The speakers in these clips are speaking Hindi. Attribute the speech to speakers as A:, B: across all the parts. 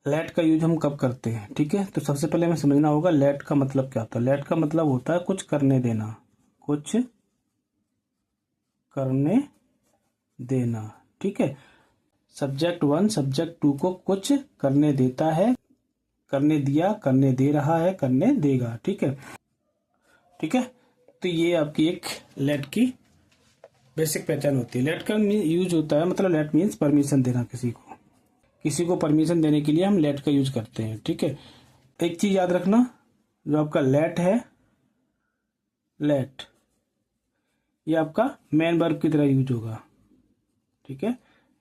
A: लेट का यूज हम कब करते हैं, ठीक है। तो सबसे पहले हमें समझना होगा लेट का मतलब क्या होता है। लेट का मतलब होता है कुछ करने देना, कुछ करने देना, ठीक है। सब्जेक्ट वन सब्जेक्ट टू को कुछ करने देता है, करने दिया, करने दे रहा है, करने देगा, ठीक है, ठीक है। तो ये आपकी एक लेट की बेसिक पहचान होती है। लेट का यूज होता है मतलब लेट मीन्स परमिशन देना, किसी को परमिशन देने के लिए हम लेट का यूज करते हैं, ठीक है। एक चीज याद रखना, जो आपका लेट है, लेट ये आपका मेन वर्ब की तरह यूज होगा, ठीक है।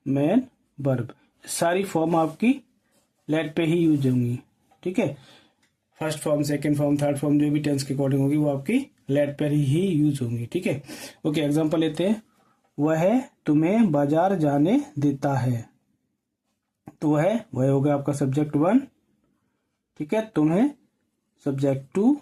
A: मेन वर्ब सारी फॉर्म आपकी लेट पे ही यूज होंगी, ठीक है। First form, second form, third form जो भी टेंस के अकॉर्डिंग होगी वो आपकी लेट पर ही यूज होंगी, ठीक है। ओके, एग्जांपल लेते हैं। वह तुम्हें बाजार जाने देता है। तो वह हो गया आपका सब्जेक्ट वन, ठीक है। तुम्हें सब्जेक्ट टू,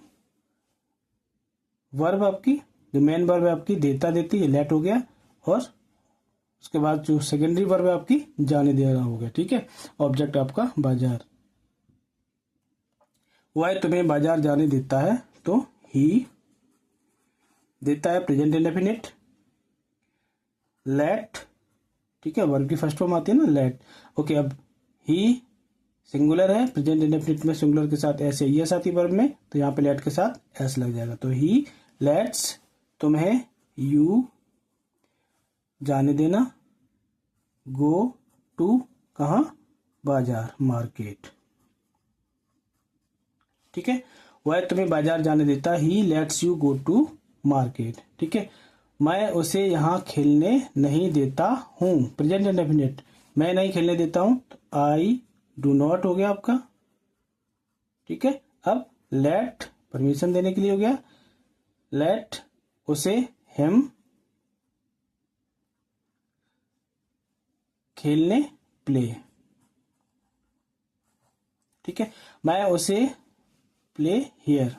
A: वर्ब आपकी जो मेन वर्ब है आपकी देता देती, ये लेट हो गया। और उसके बाद जो सेकेंडरी वर्ब है आपकी जाने दे रहा हो गया, ठीक है। ऑब्जेक्ट आपका बाजार। वह तुम्हें बाजार जाने देता है, तो ही देता है प्रेजेंट इंडेफिनिट। लेट, ठीक है, वर्ब की फर्स्ट फॉर्म आती है ना लेट। ओके, अब ही सिंगुलर है, प्रेजेंट इंडेफिनिट में सिंगुलर के साथ एस या एस आती वर्ब में, तो यहाँ पे लेट के साथ एस लग जाएगा। तो ही लेट्स तुम्हें यू जाने देना गो टू कहाँ, बाजार, मार्केट, ठीक है। वह तुम्हें बाजार जाने देता, he lets you go to market, ठीक है। मैं उसे यहाँ खेलने नहीं देता हूँ, प्रेजेंट इंडेफिनिट, मैं नहीं खेलने देता हूँ, तो आई डू नॉट हो गया आपका, ठीक है। अब लेट परमिशन देने के लिए हो गया, लेट उसे हिम खेलने प्ले, ठीक है। मैं उसे प्ले हियर,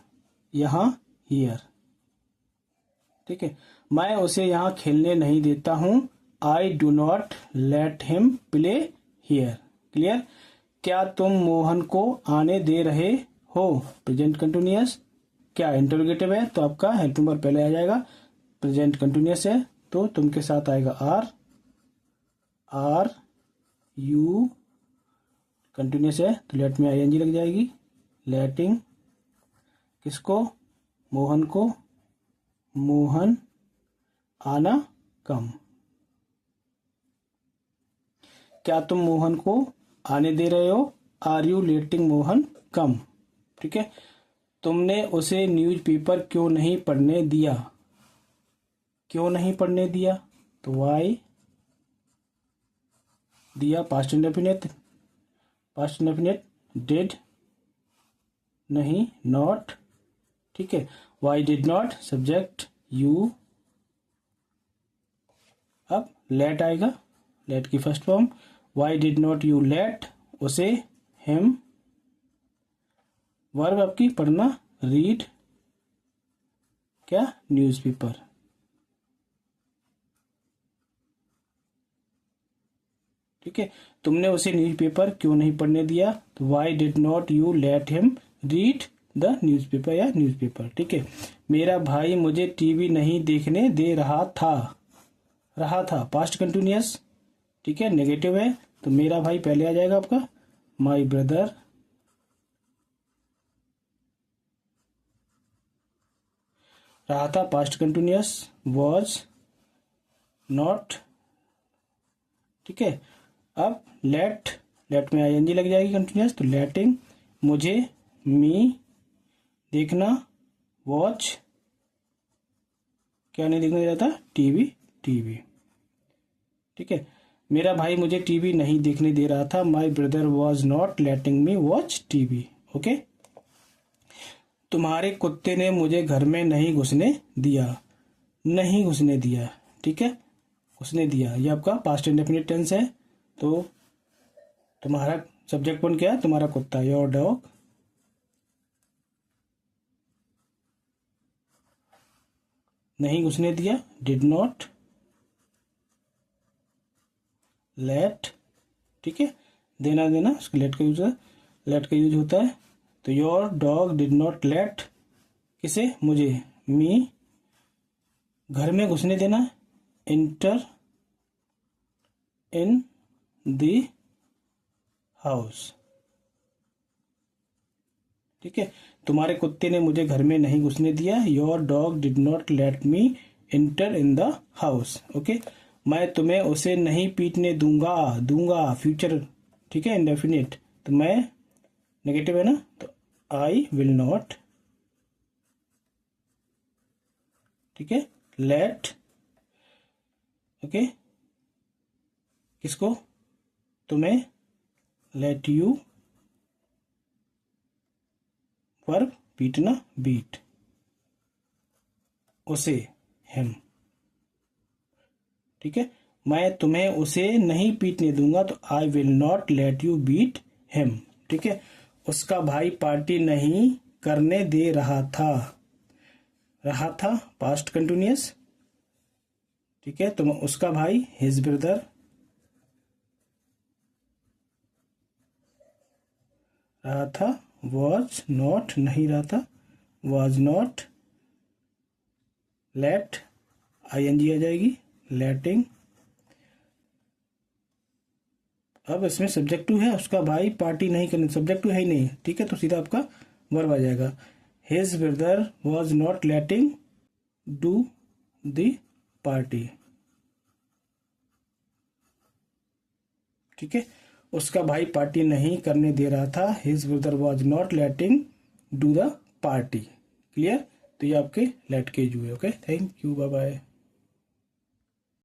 A: यहाँ हियर, ठीक है। मैं उसे यहाँ खेलने नहीं देता हूं, I do not let him play here, clear. क्या तुम मोहन को आने दे रहे हो, प्रेजेंट कंटिन्यूअस। क्या इंटरोगेटिव है तो आपका हेल्पिंग वर्ब पहले आ जाएगा, प्रेजेंट कंटिन्यूअस है तो तुम के साथ आएगा आर, आर यू कंटिन्यूअस है तो लेट में आईएनजी लग जाएगी। लेटिंग किसको, मोहन को, मोहन आना कम। क्या तुम मोहन को आने दे रहे हो, आर यू लेटिंग मोहन कम, ठीक है। तुमने उसे न्यूज़पेपर क्यों नहीं पढ़ने दिया, क्यों नहीं पढ़ने दिया, तो वाई दिया past indefinite, past indefinite did नहीं नॉट, ठीक है। Why did not subject you. अब लेट आएगा, लेट की first form, why did not you let उसे हिम, वर्ब आपकी पढ़ना, रीड क्या, न्यूज़पेपर, ठीक है। तुमने उसे न्यूज़पेपर क्यों नहीं पढ़ने दिया, तो why did not you let him read the newspaper या न्यूज़पेपर, ठीक है। मेरा भाई मुझे टीवी नहीं देखने दे रहा था, रहा था पास्ट कंटिन्यूअस, ठीक है, नेगेटिव है तो मेरा भाई पहले आ जाएगा आपका, माई ब्रदर रहा था पास्ट कंटिन्यूअस, वॉज नॉट, ठीक है। अब लेट, लेट में आईएनजी लग जाएगी कंटिन्यूअस, तो लेटिंग मुझे, मी देखना, वॉच क्या नहीं देखने देता, टीवी, टीवी, ठीक है। मेरा भाई मुझे टीवी नहीं देखने दे रहा था, my brother was not letting me watch TV, okay. तुम्हारे कुत्ते ने मुझे घर में नहीं घुसने दिया, नहीं घुसने दिया, ठीक है, घुसने दिया ये आपका पास्ट इंडेफिनिट टेंस है। तो तुम्हारा सब्जेक्ट वन क्या है, तुम्हारा कुत्ता, योर डॉग, नहीं घुसने दिया, डिड नॉट लेट, ठीक है। देना देना, उसका लेट का यूज होता है। तो your dog did not let, किसे, मुझे, मी, घर में घुसने देना, एंटर इन द हाउस। ठीक है, तुम्हारे कुत्ते ने मुझे घर में नहीं घुसने दिया। Your dog did not let me enter in the house. Okay, मैं तुम्हें उसे नहीं पीटने दूंगा, दूंगा फ्यूचर, ठीक है, इंडेफिनिट। तो मैं नेगेटिव है ना, तो आई विल नॉट, ठीक है, लेट, ओके, किसको, तुम्हें, लेट यू, वर्ब पीटना, बीट, उसे, हिम। ठीक है, मैं तुम्हें उसे नहीं पीटने दूंगा, तो I will not let you beat him. ठीक है, उसका भाई पार्टी नहीं करने दे रहा था, रहा था पास्ट कंटिन्यूअस। ठीक है, तो उसका भाई हिज ब्रदर, रहा था, वॉज नॉट, नहीं रहा था, वॉज नॉट, लेट आईएनजी आ जाएगी, लेटिंग। अब इसमें सब्जेक्ट टू है, उसका भाई पार्टी नहीं करने, सब्जेक्ट टू है ही नहीं। ठीक है, तो सीधा आपका वर्ब आ जाएगा, his brother was not letting do the party. ठीक है, उसका भाई पार्टी नहीं करने दे रहा था, his brother was not letting do the party. Clear, तो ये आपके लेट के यूज हुए। Okay, thank you, bye bye.